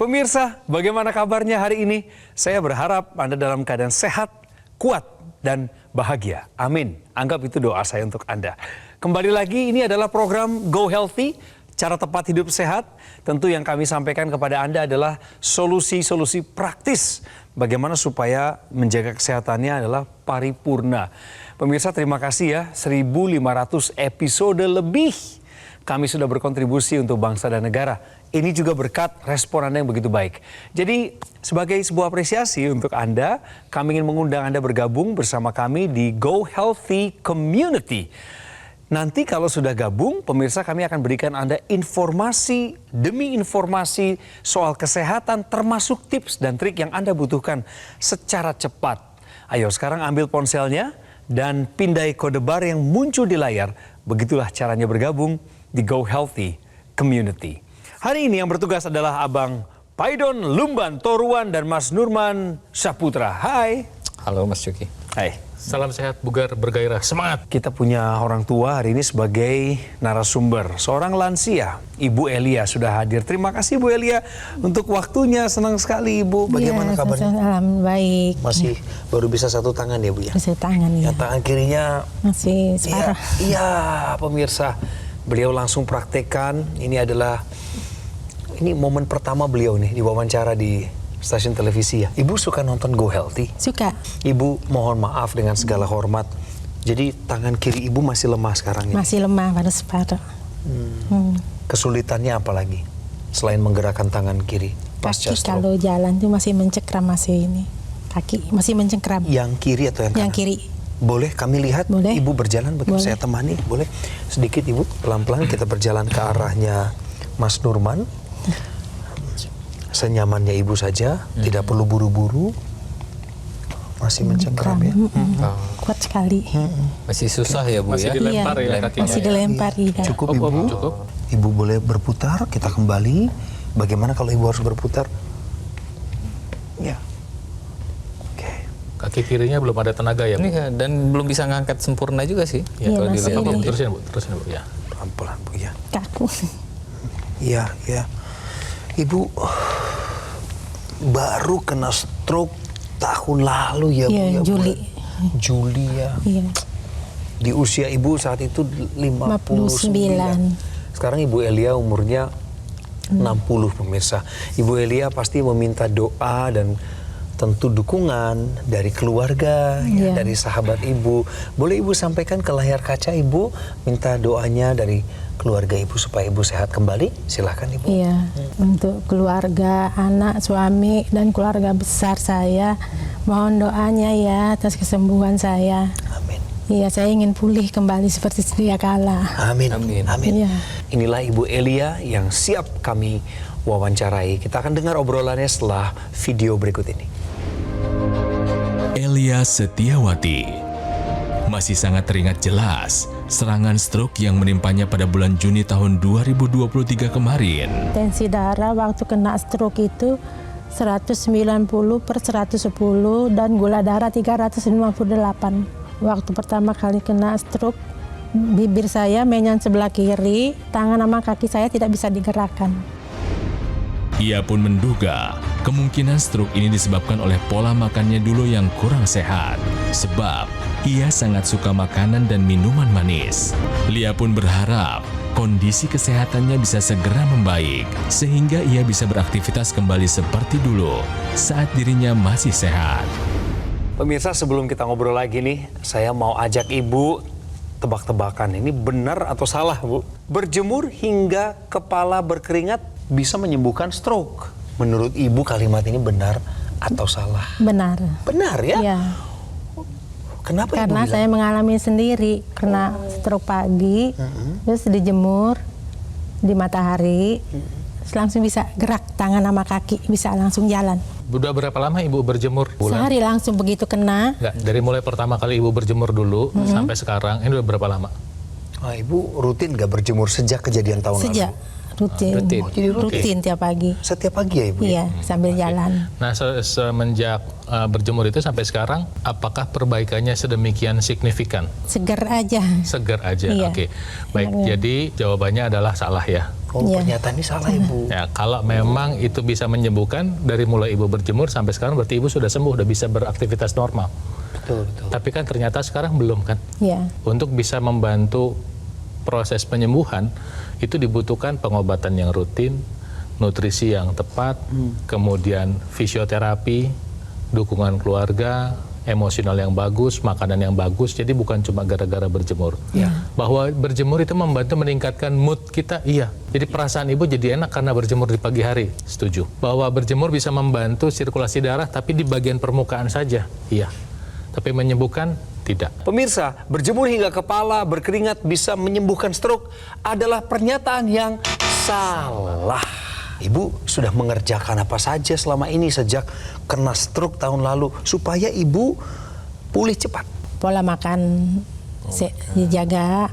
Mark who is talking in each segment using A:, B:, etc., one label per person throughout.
A: Pemirsa, bagaimana kabarnya hari ini? Saya berharap Anda dalam keadaan sehat, kuat, dan bahagia. Amin. Anggap itu doa saya untuk Anda. Kembali lagi, ini adalah program Go Healthy, cara tepat hidup sehat. Tentu yang kami sampaikan kepada Anda adalah solusi-solusi praktis. Bagaimana supaya menjaga kesehatannya adalah paripurna. Pemirsa, terima kasih ya, 1.500 episode lebih kami sudah berkontribusi untuk bangsa dan negara. Ini juga berkat respon Anda yang begitu baik. Jadi sebagai sebuah apresiasi untuk Anda, kami ingin mengundang Anda bergabung bersama kami di Go Healthy Community. Nanti kalau sudah gabung, pemirsa, kami akan berikan Anda informasi demi informasi soal kesehatan, termasuk tips dan trik yang Anda butuhkan secara cepat. Ayo sekarang ambil ponselnya dan pindai kode bar yang muncul di layar. Begitulah caranya bergabung di Go Healthy Community. Hari ini yang bertugas adalah Abang Paidon Lumban Toruan dan Mas Nurman Saputra. Hai.
B: Halo Mas Cuki.
A: Hai.
C: Salam sehat, bugar, bergairah, semangat.
A: Kita punya orang tua hari ini sebagai narasumber. Seorang lansia, Ibu Elia sudah hadir. Terima kasih Bu Elia untuk waktunya. Senang sekali Ibu. Bagaimana kabarnya?
D: Alhamdulillah baik.
A: Masih baru bisa satu tangan ya Bu ya?
D: Bisa tangan ya.
A: Yang tangan kirinya
D: masih separuh.
A: Iya, pemirsa. Beliau langsung praktekkan. Ini adalah momen pertama beliau nih diwawancara di stasiun televisi ya. Ibu suka nonton Go Healthy?
D: Suka.
A: Ibu mohon maaf dengan segala hormat. Jadi tangan kiri Ibu masih lemah sekarang ini?
D: Masih lemah, baru separuh.
A: Kesulitannya apa lagi? Selain menggerakkan tangan kiri pasca
D: Kaki
A: stroke?
D: kalau jalan tuh masih mencekram, masih ini. Kaki masih mencekram.
A: Yang kiri atau yang kanan?
D: Yang kiri.
A: Boleh kami lihat
D: Boleh.
A: Ibu berjalan begitu
D: Boleh.
A: saya temani? Boleh? Sedikit Ibu, pelan-pelan kita berjalan ke arahnya Mas Nurman. Senyamannya Ibu saja, tidak perlu buru-buru. Masih mencengkram ya.
D: Kuat sekali.
B: Masih susah ya Bu
C: Masih
B: ya?
C: dilempar
D: Iya,
C: ya kakinya.
D: masih dilempar. Iya.
A: Cukup Ibu.
C: Cukup.
A: Ibu boleh berputar, kita kembali. Bagaimana kalau Ibu harus berputar? Ya. Oke.
C: Kaki kirinya belum ada tenaga ya, Bu?
B: Iya, dan belum bisa ngangkat sempurna juga sih.
D: Iya,
B: kalau
D: masih
B: dilihat.
D: ini.
C: Terusin Bu, terusin Bu. Ya.
A: Pelan-pelan Bu ya.
D: Kaku.
A: Iya, ya. Ibu baru kena stroke tahun lalu ya Bu
D: Iya,
A: ya.
D: Juli.
A: Juli ya.
D: Iya.
A: Di usia Ibu saat itu 59. Sekarang Ibu Elia umurnya 60 pemirsa. Ibu Elia pasti meminta doa dan tentu dukungan dari keluarga, ya,
D: Iya.
A: dari sahabat Ibu. Boleh Ibu sampaikan ke layar kaca Ibu, minta doanya dari keluarga Ibu supaya Ibu sehat kembali? Silahkan Ibu.
D: Iya, untuk keluarga, anak, suami, dan keluarga besar saya, mohon doanya ya atas kesembuhan saya.
A: Amin.
D: Iya, saya ingin pulih kembali seperti sedia kala.
A: Amin.
B: Amin.
A: Amin.
D: Iya.
A: Inilah Ibu Elia yang siap kami wawancarai. Kita akan dengar obrolannya setelah video berikut ini.
E: Elia Setiawati masih sangat teringat jelas serangan stroke yang menimpanya pada bulan Juni tahun 2023 kemarin.
D: Tensi darah waktu kena stroke itu 190/110 dan gula darah 358. Waktu pertama kali kena stroke, bibir saya menyan sebelah kiri, tangan sama kaki saya tidak bisa digerakkan.
E: Ia pun menduga kemungkinan stroke ini disebabkan oleh pola makannya dulu yang kurang sehat. Sebab ia sangat suka makanan dan minuman manis. Lia pun berharap kondisi kesehatannya bisa segera membaik sehingga ia bisa beraktivitas kembali seperti dulu saat dirinya masih sehat.
A: Pemirsa, sebelum kita ngobrol lagi nih, saya mau ajak Ibu tebak-tebakan. Ini benar atau salah, Bu? Berjemur hingga kepala berkeringat bisa menyembuhkan stroke. Menurut Ibu kalimat ini benar atau salah?
D: Benar.
A: Benar ya?
D: Iya.
A: Kenapa
D: Karena
A: Ibu bilang?
D: saya mengalami sendiri kena stroke pagi, terus dijemur di matahari, langsung bisa gerak tangan sama kaki, bisa langsung jalan.
C: Udah berapa lama Ibu berjemur?
D: Sehari langsung begitu kena.
C: Enggak, dari mulai pertama kali Ibu berjemur dulu sampai sekarang, ini udah berapa lama?
A: Ah, Ibu rutin nggak berjemur sejak kejadian tahun
D: Sejak
A: lalu?
D: rutin.
B: rutin.
A: Oh, jadi
D: Rutin tiap pagi.
A: Setiap pagi ya Ibu?
D: Iya, sambil jalan.
C: Nah, semenjak berjemur itu sampai sekarang, apakah perbaikannya sedemikian signifikan?
D: Seger aja.
C: Segar aja,
D: Iya.
C: oke. Baik,
D: Iya.
C: jadi jawabannya adalah salah ya.
A: Oh,
D: Iya.
A: pernyataan ini salah Ibu.
C: Ya, kalau memang itu bisa menyembuhkan dari mulai ibu berjemur sampai sekarang berarti ibu sudah sembuh, udah bisa beraktivitas normal.
A: Betul, betul.
C: Tapi kan ternyata sekarang belum kan.
D: Ya.
C: Untuk bisa membantu proses penyembuhan itu dibutuhkan pengobatan yang rutin, nutrisi yang tepat, kemudian fisioterapi, dukungan keluarga, emosional yang bagus, makanan yang bagus. Jadi bukan cuma gara-gara berjemur. Bahwa berjemur itu membantu meningkatkan mood kita, iya. Jadi perasaan ibu jadi enak karena berjemur di pagi hari, setuju. Bahwa berjemur bisa membantu sirkulasi darah tapi di bagian permukaan saja, iya. Tapi menyembuhkan, tidak.
A: Pemirsa, berjemur hingga kepala berkeringat bisa menyembuhkan stroke adalah pernyataan yang salah. Ibu sudah mengerjakan apa saja selama ini sejak kena stroke tahun lalu supaya ibu pulih cepat?
D: Pola makan dijaga,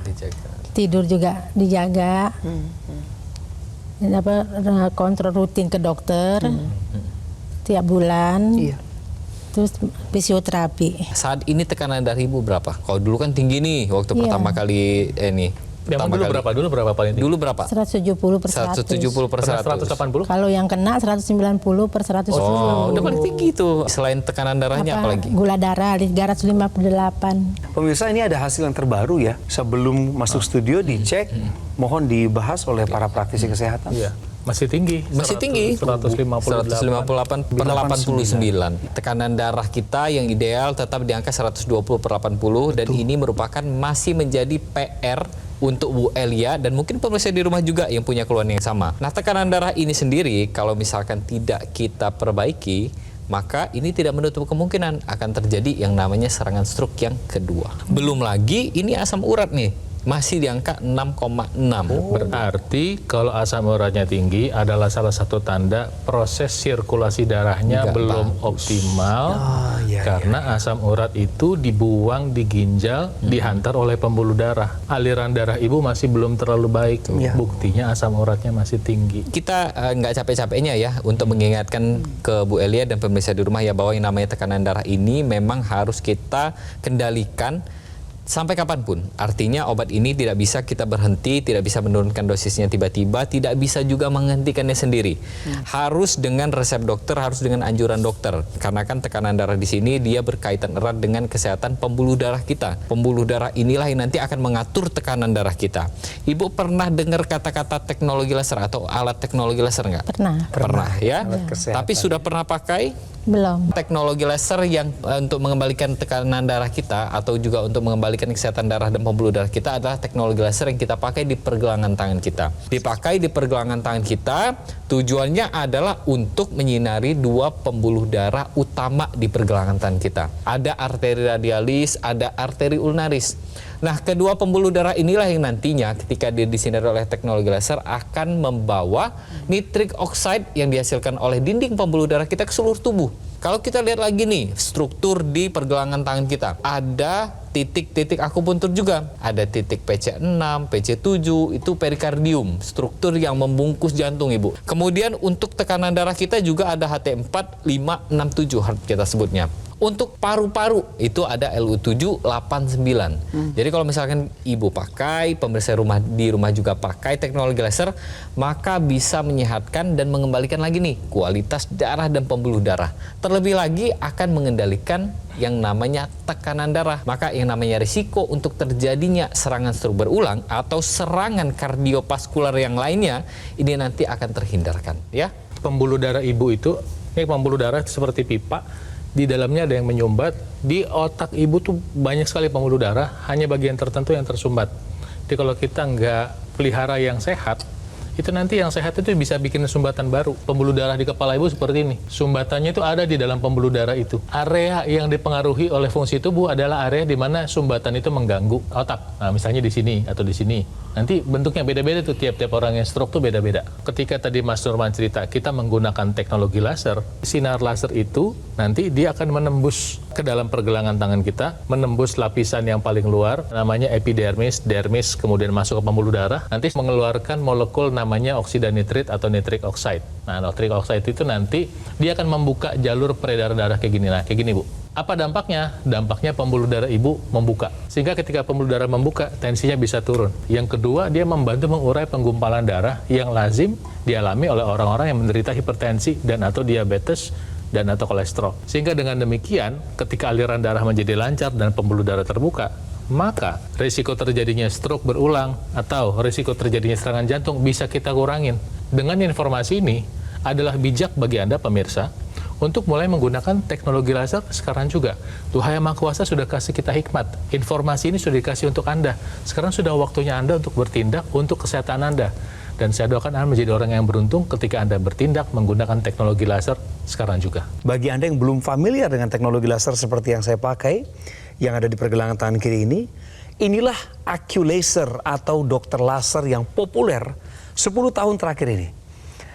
D: tidur juga dijaga, kontrol rutin ke dokter tiap bulan.
A: Iya.
D: Terus fisioterapi.
B: Saat ini tekanan darah ibu berapa? Kalau dulu kan tinggi nih waktu
D: Iya.
B: pertama kali
C: Yang dulu berapa? Dulu berapa paling tinggi?
B: Dulu berapa?
D: 170/100.
B: 170/100.
D: Kalau yang kena 190/110.
B: Oh, udah paling tinggi tuh. Selain tekanan darahnya apa lagi?
D: Gula darah 358.
A: Pemirsa, ini ada hasil yang terbaru ya. Sebelum masuk studio dicek, mohon dibahas oleh para praktisi kesehatan.
C: Iya. Masih tinggi.
B: Masih tinggi. 158/89. Tekanan darah kita yang ideal tetap di angka 120/80 dan ini merupakan masih menjadi PR untuk Bu Elia dan mungkin pemirsa di rumah juga yang punya keluhan yang sama. Nah, tekanan darah ini sendiri kalau misalkan tidak kita perbaiki, maka ini tidak menutup kemungkinan akan terjadi yang namanya serangan stroke yang kedua. Belum lagi ini asam urat nih. Masih di angka 6,6.
C: Berarti kalau asam uratnya tinggi adalah salah satu tanda proses sirkulasi darahnya
B: Nggak
C: belum
B: bagus.
C: optimal
A: iya,
C: karena asam urat itu dibuang di ginjal, dihantar oleh pembuluh darah. Aliran darah ibu masih belum terlalu baik.
A: Iya.
C: Buktinya asam uratnya masih tinggi.
B: Kita nggak capek-capeknya ya untuk mengingatkan ke Bu Elia dan pemirsa di rumah ya bahwa yang namanya tekanan darah ini memang harus kita kendalikan sampai kapanpun. Artinya obat ini tidak bisa kita berhenti, tidak bisa menurunkan dosisnya tiba-tiba, tidak bisa juga menghentikannya sendiri. Harus dengan resep dokter, harus dengan anjuran dokter. Karena kan tekanan darah di sini dia berkaitan erat dengan kesehatan pembuluh darah kita. Pembuluh darah inilah yang nanti akan mengatur tekanan darah kita. Ibu pernah dengar kata-kata teknologi laser atau alat teknologi laser nggak? Pernah ya. Tapi sudah pernah pakai?
D: Belum.
B: Teknologi laser yang untuk mengembalikan tekanan darah kita atau juga untuk mengembalikan kesehatan darah dan pembuluh darah kita adalah teknologi laser yang kita pakai di pergelangan tangan kita. Dipakai di pergelangan tangan kita, tujuannya adalah untuk menyinari dua pembuluh darah utama di pergelangan tangan kita. Ada arteri radialis, ada arteri ulnaris. Nah, kedua pembuluh darah inilah yang nantinya ketika dia disinari oleh teknologi laser akan membawa nitric oxide yang dihasilkan oleh dinding pembuluh darah kita ke seluruh tubuh. Kalau kita lihat lagi nih, struktur di pergelangan tangan kita, ada titik-titik akupuntur juga. Ada titik PC6, PC7, itu perikardium, struktur yang membungkus jantung, Ibu. Kemudian untuk tekanan darah kita juga ada HT4, 5, 6, 7 kita sebutnya. Untuk paru-paru itu ada LU7, 8, 9. Jadi kalau misalkan ibu pakai, pemirsa di rumah juga pakai teknologi laser, maka bisa menyehatkan dan mengembalikan lagi nih kualitas darah dan pembuluh darah. Terlebih lagi akan mengendalikan yang namanya tekanan darah. Maka yang namanya risiko untuk terjadinya serangan stroke berulang atau serangan kardiovaskular yang lainnya ini nanti akan terhindarkan, ya.
C: Pembuluh darah ibu itu, ini pembuluh darah seperti pipa. Di dalamnya ada yang menyumbat. Di otak ibu tuh banyak sekali pembuluh darah, hanya bagian tertentu yang tersumbat. Jadi kalau kita nggak pelihara yang sehat, itu nanti yang sehat itu bisa bikin sumbatan baru. Pembuluh darah di kepala ibu seperti ini. Sumbatannya itu ada di dalam pembuluh darah itu. Area yang dipengaruhi oleh fungsi tubuh adalah area di mana sumbatan itu mengganggu otak. Nah, misalnya di sini atau di sini. Nanti bentuknya beda-beda tuh, tiap-tiap orang yang stroke tuh beda-beda. Ketika tadi Mas Nurman cerita, kita menggunakan teknologi laser, sinar laser itu nanti dia akan menembus ke dalam pergelangan tangan kita, menembus lapisan yang paling luar, namanya epidermis, dermis, kemudian masuk ke pembuluh darah, nanti mengeluarkan molekul namanya oksida nitrit atau nitric oxide. Nah, nitric oxide itu nanti dia akan membuka jalur peredaran darah kayak gini. Nah, kayak gini, Bu. Apa dampaknya? Dampaknya pembuluh darah ibu membuka. Sehingga ketika pembuluh darah membuka, tensinya bisa turun. Yang kedua, dia membantu mengurai penggumpalan darah yang lazim dialami oleh orang-orang yang menderita hipertensi dan atau diabetes dan atau kolesterol. Sehingga dengan demikian, ketika aliran darah menjadi lancar dan pembuluh darah terbuka, maka risiko terjadinya stroke berulang atau risiko terjadinya serangan jantung bisa kita kurangin. Dengan informasi ini adalah bijak bagi Anda pemirsa untuk mulai menggunakan teknologi laser sekarang juga. Tuhan Yang Maha Kuasa sudah kasih kita hikmat. Informasi ini sudah dikasih untuk Anda. Sekarang sudah waktunya Anda untuk bertindak untuk kesehatan Anda. Dan saya doakan Anda menjadi orang yang beruntung ketika Anda bertindak menggunakan teknologi laser sekarang juga.
A: Bagi Anda yang belum familiar dengan teknologi laser seperti yang saya pakai, yang ada di pergelangan tangan kiri ini, inilah AccuLaser atau dokter laser yang populer 10 tahun terakhir ini.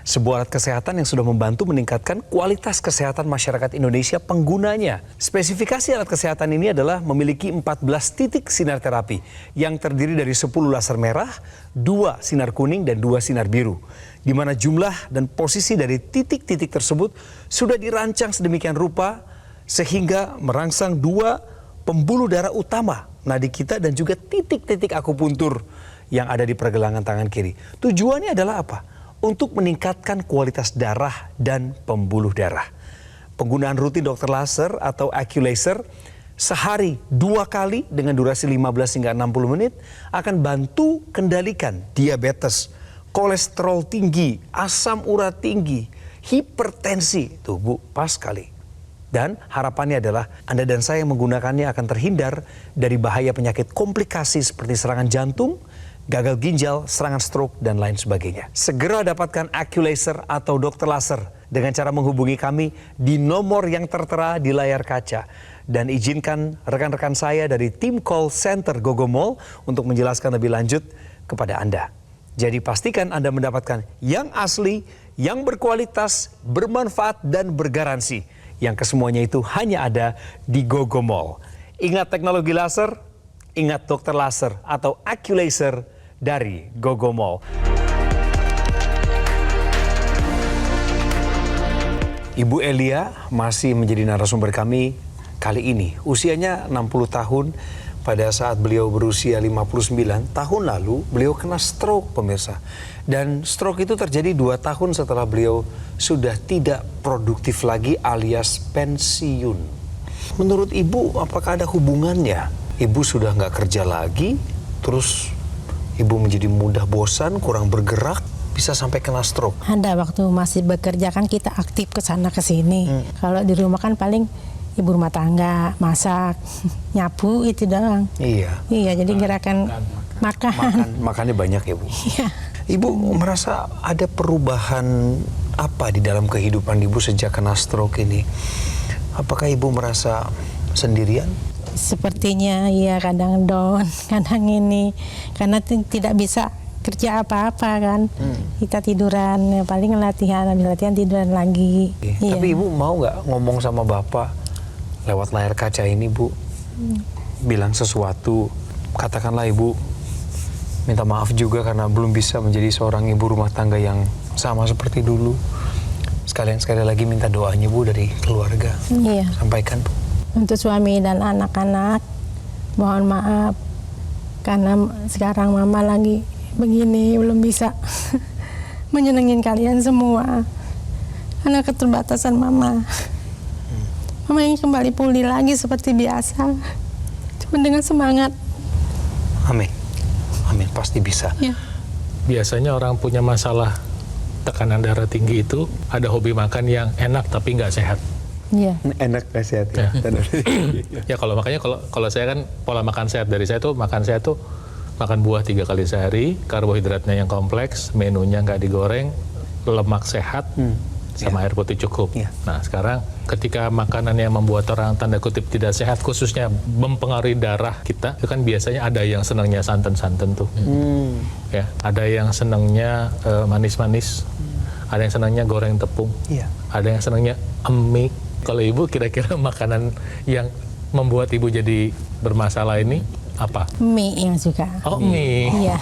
A: Sebuah alat kesehatan yang sudah membantu meningkatkan kualitas kesehatan masyarakat Indonesia penggunanya. Spesifikasi alat kesehatan ini adalah memiliki 14 titik sinar terapi yang terdiri dari 10 laser merah, 2 sinar kuning, dan 2 sinar biru. Di mana jumlah dan posisi dari titik-titik tersebut sudah dirancang sedemikian rupa sehingga merangsang 2 pembuluh darah utama nadi kita dan juga titik-titik akupuntur yang ada di pergelangan tangan kiri. Tujuannya adalah apa? Untuk meningkatkan kualitas darah dan pembuluh darah. Penggunaan rutin dokter laser atau AccuLaser sehari 2 kali dengan durasi 15 hingga 60 menit akan bantu kendalikan diabetes, kolesterol tinggi, asam urat tinggi, hipertensi. Tuh Bu, pas sekali. Dan harapannya adalah Anda dan saya yang menggunakannya akan terhindar dari bahaya penyakit komplikasi seperti serangan jantung, gagal ginjal, serangan stroke, dan lain sebagainya. Segera dapatkan AccuLaser atau dokter laser dengan cara menghubungi kami di nomor yang tertera di layar kaca. Dan izinkan rekan-rekan saya dari tim call center Gogo Mall untuk menjelaskan lebih lanjut kepada Anda. Jadi pastikan Anda mendapatkan yang asli, yang berkualitas, bermanfaat, dan bergaransi. Yang kesemuanya itu hanya ada di Gogo Mall. Ingat teknologi laser, ingat dokter laser atau AccuLaser dari Gogo Mall. Ibu Elia masih menjadi narasumber kami kali ini. Usianya 60 tahun. Pada saat beliau berusia 59 tahun lalu, beliau kena stroke, pemirsa. Dan stroke itu terjadi 2 tahun setelah beliau sudah tidak produktif lagi alias pensiun. Menurut Ibu, apakah ada hubungannya? Ibu sudah nggak kerja lagi, terus Ibu menjadi mudah bosan, kurang bergerak, bisa sampai kena stroke.
D: Ada waktu masih bekerja kan kita aktif ke sana ke sini. Kalau di rumah kan paling ibu rumah tangga, masak, nyapu itu doang.
A: Iya.
D: Iya, jadi gerakan makan.
A: Makannya banyak ya Bu.
D: Iya.
A: Ibu merasa ada perubahan apa di dalam kehidupan Ibu sejak kena stroke ini? Apakah Ibu merasa sendirian?
D: Sepertinya ya kadang down, kadang ini. Karena tidak bisa kerja apa-apa kan. Kita tiduran, ya paling latihan, habis latihan tiduran lagi. Iya.
A: Tapi Ibu mau nggak ngomong sama Bapak lewat layar kaca ini, Bu? Bilang sesuatu, katakanlah Ibu minta maaf juga karena belum bisa menjadi seorang ibu rumah tangga yang sama seperti dulu. Sekali lagi minta doanya Bu dari keluarga.
D: Iya.
A: Sampaikan Bu.
D: Untuk suami dan anak-anak, mohon maaf karena sekarang mama lagi begini, belum bisa menyenangin kalian semua karena keterbatasan mama. Mama ingin kembali pulih lagi seperti biasa, cuma dengan semangat.
A: Amin, amin, pasti bisa.
D: Ya.
C: Biasanya orang punya masalah tekanan darah tinggi itu ada hobi makan yang enak tapi nggak sehat.
D: Iya.
A: Enak gak sehat ya?
C: Ya kalau makanya kalau saya kan pola makan sehat dari saya tuh makan buah 3 kali sehari, karbohidratnya yang kompleks, menunya nggak digoreng, lemak sehat, sama air putih cukup. Nah sekarang ketika makanan yang membuat orang tanda kutip tidak sehat, khususnya mempengaruhi darah kita, itu kan biasanya ada yang senangnya santan-santan tuh, ya, ada yang senangnya manis-manis, ada yang senangnya goreng tepung, ada yang senangnya mie. Kalau Ibu kira-kira makanan yang membuat Ibu jadi bermasalah ini apa?
D: Mie yang suka.
C: Oh, mie.
D: Iya.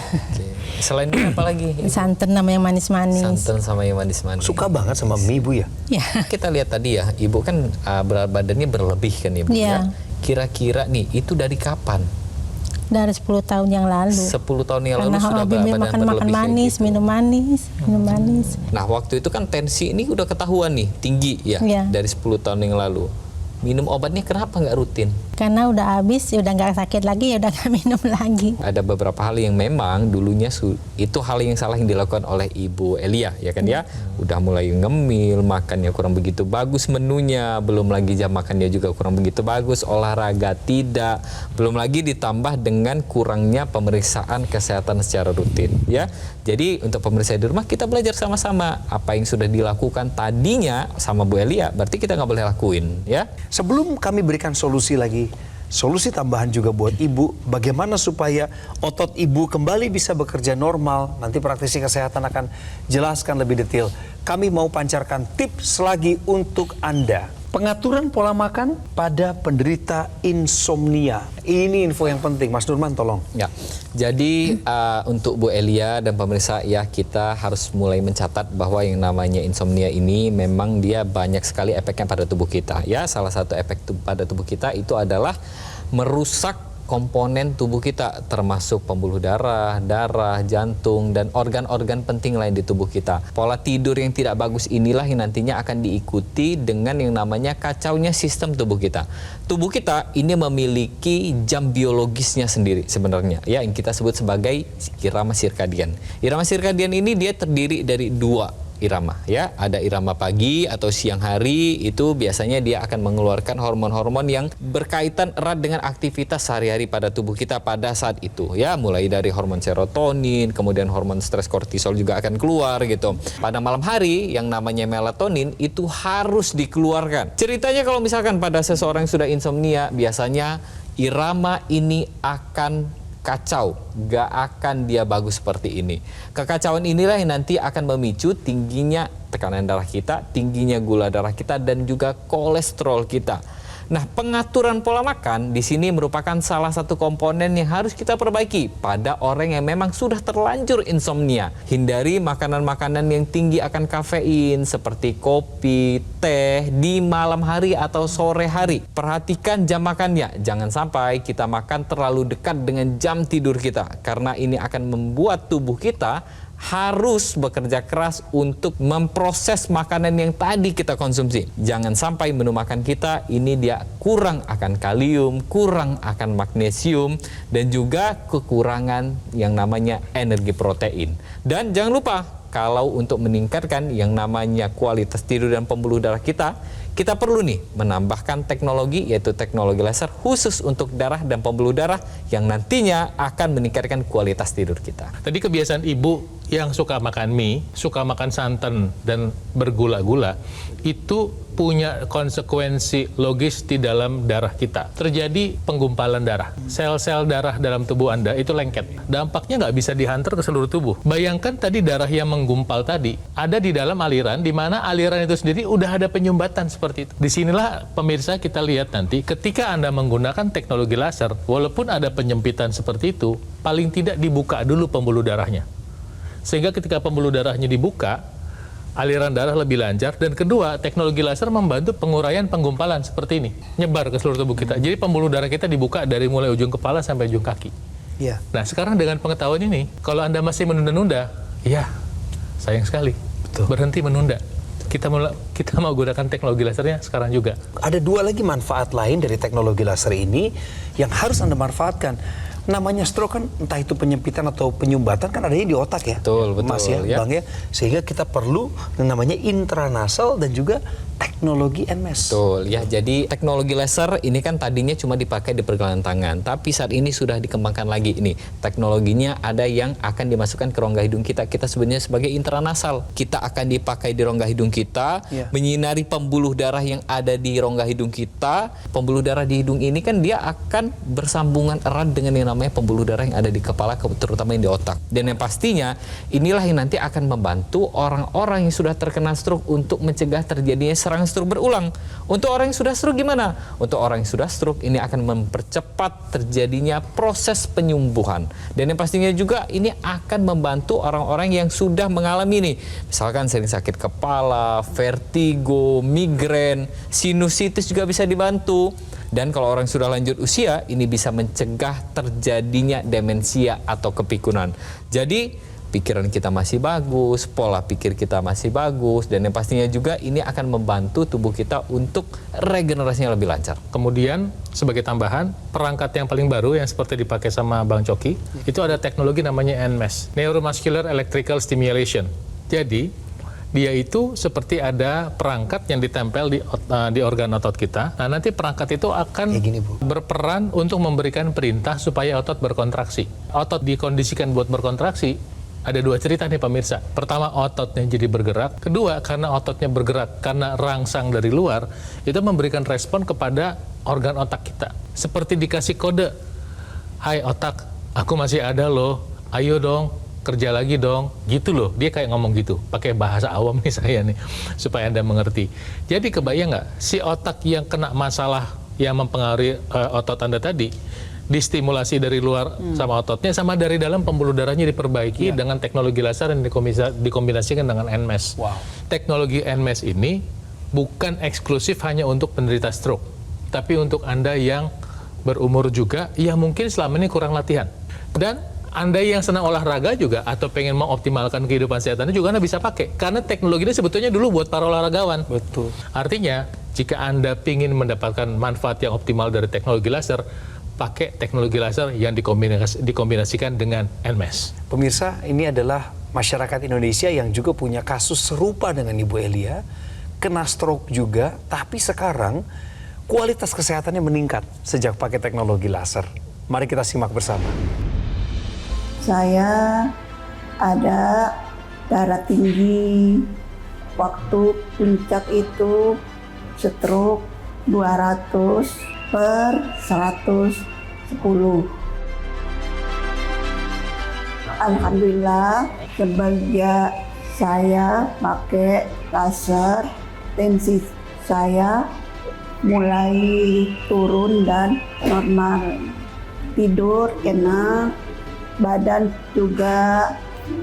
B: Selain mie apa lagi?
D: Santan nama yang manis-manis.
B: Santan sama yang manis-manis.
A: Suka banget sama mie, Bu ya?
D: Ya.
B: Kita lihat tadi ya, Ibu kan berat badannya berlebih kan Ibu ya.
D: Iya.
B: Kira-kira nih itu dari kapan?
D: Dari 10 tahun yang lalu.
B: 10 tahun yang lalu
D: Karena
B: sudah
D: hobi
B: berat badan
D: makan
B: berlebih kayak
D: manis,
B: gitu.
D: minum manis.
B: Nah, waktu itu kan tensi ini udah ketahuan nih, tinggi ya,
D: Iya.
B: dari 10 tahun yang lalu. Minum obatnya kenapa nggak rutin?
D: Karena udah habis, ya udah nggak sakit lagi, ya udah nggak minum lagi.
B: Ada beberapa hal yang memang dulunya itu hal yang salah yang dilakukan oleh Ibu Elia, ya kan ya? Udah mulai ngemil, makannya kurang begitu bagus menunya, belum lagi jam makannya juga kurang begitu bagus, olahraga tidak, belum lagi ditambah dengan kurangnya pemeriksaan kesehatan secara rutin, ya. Jadi untuk pemeriksaan di rumah kita belajar sama-sama apa yang sudah dilakukan tadinya sama Bu Elia, berarti kita nggak boleh lakuin, ya.
A: Sebelum kami berikan solusi lagi, solusi tambahan juga buat ibu, bagaimana supaya otot ibu kembali bisa bekerja normal. Nanti praktisi kesehatan akan jelaskan lebih detail. Kami mau pancarkan tips lagi untuk Anda. Pengaturan pola makan pada penderita insomnia. Ini info yang penting, Mas Nurman tolong.
B: Ya, jadi untuk Bu Elia dan pemirsa ya, kita harus mulai mencatat bahwa yang namanya insomnia ini memang dia banyak sekali efeknya pada tubuh kita. Ya, salah satu efek pada tubuh kita itu adalah merusak komponen tubuh kita, termasuk pembuluh darah, jantung, dan organ-organ penting lain di tubuh kita. Pola tidur yang tidak bagus inilah yang nantinya akan diikuti dengan yang namanya kacaunya sistem tubuh kita. Tubuh kita ini memiliki jam biologisnya sendiri sebenarnya, ya, yang kita sebut sebagai irama sirkadian. Irama sirkadian ini dia terdiri dari 2 irama, ya. Ada irama pagi atau siang hari, itu biasanya dia akan mengeluarkan hormon-hormon yang berkaitan erat dengan aktivitas sehari-hari pada tubuh kita pada saat itu, ya. Mulai dari hormon serotonin, kemudian hormon stres kortisol juga akan keluar gitu. Pada malam hari yang namanya melatonin itu harus dikeluarkan. Ceritanya kalau misalkan pada seseorang yang sudah insomnia, biasanya irama ini akan kacau, gak akan dia bagus seperti ini. Kekacauan inilah yang nanti akan memicu tingginya tekanan darah kita, tingginya gula darah kita, dan juga kolesterol kita. Nah, pengaturan pola makan di sini merupakan salah satu komponen yang harus kita perbaiki pada orang yang memang sudah terlanjur insomnia. Hindari makanan-makanan yang tinggi akan kafein seperti kopi, teh di malam hari atau sore hari. Perhatikan jam makannya. Jangan sampai kita makan terlalu dekat dengan jam tidur kita, karena ini akan membuat tubuh kita harus bekerja keras untuk memproses makanan yang tadi kita konsumsi. Jangan sampai menu makan kita ini dia kurang akan kalium, kurang akan magnesium, dan juga kekurangan yang namanya energi protein. Dan jangan lupa, kalau untuk meningkatkan yang namanya kualitas tidur dan pembuluh darah kita perlu nih menambahkan teknologi, yaitu teknologi laser khusus untuk darah dan pembuluh darah yang nantinya akan meningkatkan kualitas tidur kita.
C: Tadi kebiasaan ibu yang suka makan mie, suka makan santan dan bergula-gula, itu punya konsekuensi logis di dalam darah kita. Terjadi penggumpalan darah. Sel-sel darah dalam tubuh Anda itu lengket. Dampaknya nggak bisa dihantar ke seluruh tubuh. Bayangkan tadi darah yang menggumpal tadi ada di dalam aliran, di mana aliran itu sendiri udah ada penyumbatan seperti itu. Disinilah pemirsa kita lihat nanti ketika Anda menggunakan teknologi laser, walaupun ada penyempitan seperti itu, paling tidak dibuka dulu pembuluh darahnya. Sehingga ketika pembuluh darahnya dibuka, aliran darah lebih lancar, dan kedua, teknologi laser membantu penguraian penggumpalan seperti ini, nyebar ke seluruh tubuh kita. Jadi pembuluh darah kita dibuka dari mulai ujung kepala sampai ujung kaki.
A: Iya.
C: Nah, sekarang dengan pengetahuan ini, kalau Anda masih menunda-nunda, ya sayang sekali.
A: Betul.
C: Berhenti menunda. Kita mau gunakan teknologi lasernya sekarang juga.
A: Ada 2 lagi manfaat lain dari teknologi laser ini yang harus Anda manfaatkan. Namanya stroke kan entah itu penyempitan atau penyumbatan kan adanya di otak ya.
B: Betul,
A: Mas ya,
B: ya.
A: Bang ya. Sehingga kita perlu yang namanya intranasal dan juga teknologi NMES.
B: Betul ya, jadi teknologi laser ini kan tadinya cuma dipakai di pergelangan tangan, tapi saat ini sudah dikembangkan lagi ini. Teknologinya ada yang akan dimasukkan ke rongga hidung kita sebenarnya sebagai intranasal. Kita akan dipakai di rongga hidung kita, menyinari pembuluh darah yang ada di rongga hidung kita. Pembuluh darah di hidung ini kan dia akan bersambungan erat dengan yang namanya pembuluh darah yang ada di kepala, terutama yang di otak. Dan yang pastinya inilah yang nanti akan membantu orang-orang yang sudah terkena stroke untuk mencegah terjadinya serangan serangan stroke berulang. Untuk orang yang sudah stroke gimana? Untuk orang yang sudah stroke ini akan mempercepat terjadinya proses penyembuhan. Dan yang pastinya juga ini akan membantu orang-orang yang sudah mengalami ini. Misalkan sering sakit kepala, vertigo, migrain, sinusitis juga bisa dibantu. Dan kalau orang sudah lanjut usia, ini bisa mencegah terjadinya demensia atau kepikunan. Jadi pikiran kita masih bagus, pola pikir kita masih bagus, dan yang pastinya juga ini akan membantu tubuh kita untuk regenerasinya lebih lancar.
C: Kemudian sebagai tambahan, perangkat yang paling baru yang seperti dipakai sama Bang Coki, itu ada teknologi namanya NMES, Neuromuscular Electrical Stimulation. Jadi, dia itu seperti ada perangkat yang ditempel di organ otot kita. Nah, nanti perangkat itu akan berperan untuk memberikan perintah supaya otot berkontraksi. Otot dikondisikan buat berkontraksi. Ada dua cerita nih pemirsa. Pertama, ototnya jadi bergerak. Kedua, karena ototnya bergerak karena rangsang dari luar, itu memberikan respon kepada organ otak kita. Seperti dikasih kode, "Hai otak, aku masih ada loh, ayo dong, kerja lagi dong." Gitu loh, dia kayak ngomong gitu. Pakai bahasa awam nih saya nih, supaya Anda mengerti. Jadi kebayang nggak, si otak yang kena masalah yang mempengaruhi otot Anda tadi, distimulasi dari luar sama ototnya, sama dari dalam pembuluh darahnya diperbaiki dengan teknologi laser yang dikombinasikan dengan NMES.
A: Wow.
C: Teknologi NMES ini bukan eksklusif hanya untuk penderita stroke, tapi untuk Anda yang berumur juga, yang mungkin selama ini kurang latihan. Dan Anda yang senang olahraga juga, atau pengen mengoptimalkan kehidupan sehat Anda juga, Anda bisa pakai. Karena teknologi ini sebetulnya dulu buat para olahragawan.
A: Betul.
C: Artinya, jika Anda ingin mendapatkan manfaat yang optimal dari teknologi laser, pakai teknologi laser yang dikombinasikan dengan NMES.
A: Pemirsa, ini adalah masyarakat Indonesia yang juga punya kasus serupa dengan Ibu Elia, kena stroke juga, tapi sekarang kualitas kesehatannya meningkat sejak pakai teknologi laser. Mari kita simak bersama.
F: Saya ada darah tinggi, waktu puncak itu stroke 200/110. Alhamdulillah, semenjak saya pakai laser, tensi saya mulai turun dan normal. Tidur enak, badan juga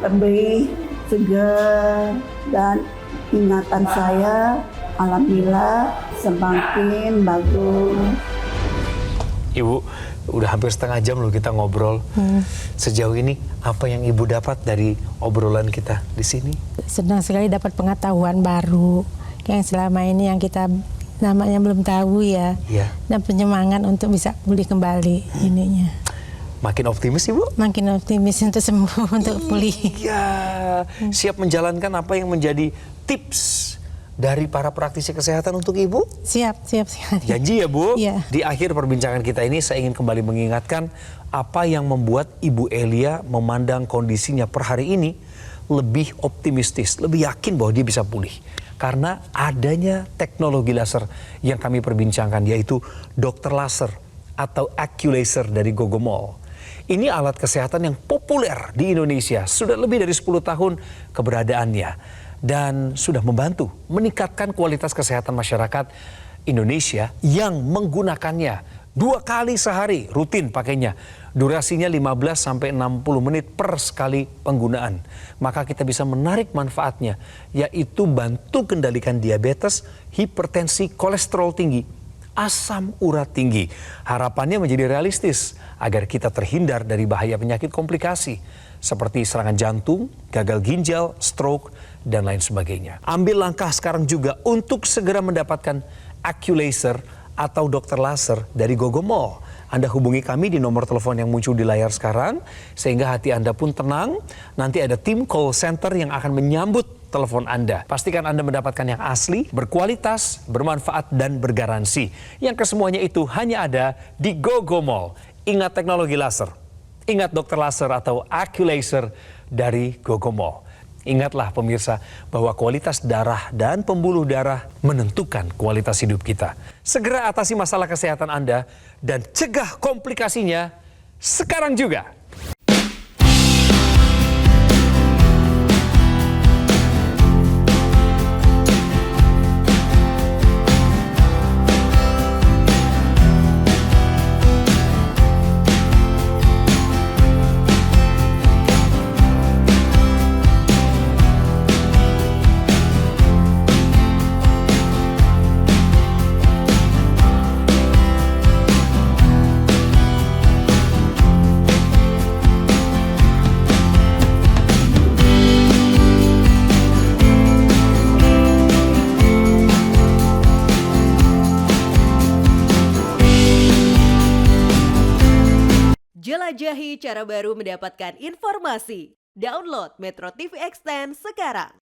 F: lebih segar, dan ingatan saya alhamdulillah semakin bagus.
A: Ibu, udah hampir setengah jam loh kita ngobrol. Sejauh ini apa yang Ibu dapat dari obrolan kita di sini?
D: Senang sekali dapat pengetahuan baru yang selama ini yang kita namanya belum tahu ya.
A: Iya.
D: Dan penyemangat untuk bisa pulih kembali ininya.
A: Makin optimis Ibu?
D: Makin optimis untuk sembuh, untuk pulih.
A: Iya, siap menjalankan apa yang menjadi tips dari para praktisi kesehatan untuk Ibu?
D: Siap sekali.
A: Janji ya Bu?
D: Iya.
A: Di akhir perbincangan kita ini saya ingin kembali mengingatkan apa yang membuat Ibu Elia memandang kondisinya per hari ini lebih optimistis, lebih yakin bahwa dia bisa pulih. Karena adanya teknologi laser yang kami perbincangkan, yaitu dokter laser atau Acculaser dari Gogomol. Ini alat kesehatan yang populer di Indonesia, sudah lebih dari 10 tahun keberadaannya. Dan sudah membantu meningkatkan kualitas kesehatan masyarakat Indonesia yang menggunakannya 2 kali sehari, rutin pakainya. Durasinya 15-60 menit per sekali penggunaan. Maka kita bisa menarik manfaatnya, yaitu bantu kendalikan diabetes, hipertensi, kolesterol tinggi, asam urat tinggi. Harapannya menjadi realistis agar kita terhindar dari bahaya penyakit komplikasi seperti serangan jantung, gagal ginjal, stroke, dan lain sebagainya. Ambil langkah sekarang juga untuk segera mendapatkan Acculaser atau dokter laser dari Gogomol. Anda hubungi kami di nomor telepon yang muncul di layar sekarang, sehingga hati Anda pun tenang. Nanti ada tim call center yang akan menyambut telepon Anda. Pastikan Anda mendapatkan yang asli, berkualitas, bermanfaat, dan bergaransi. Yang kesemuanya itu hanya ada di Gogomol. Ingat teknologi laser, ingat dokter laser atau Acculaser dari Gogomol. Ingatlah pemirsa bahwa kualitas darah dan pembuluh darah menentukan kualitas hidup kita. Segera atasi masalah kesehatan Anda dan cegah komplikasinya sekarang juga.
G: Jelajahi cara baru mendapatkan informasi. Download Metro TV Extend sekarang.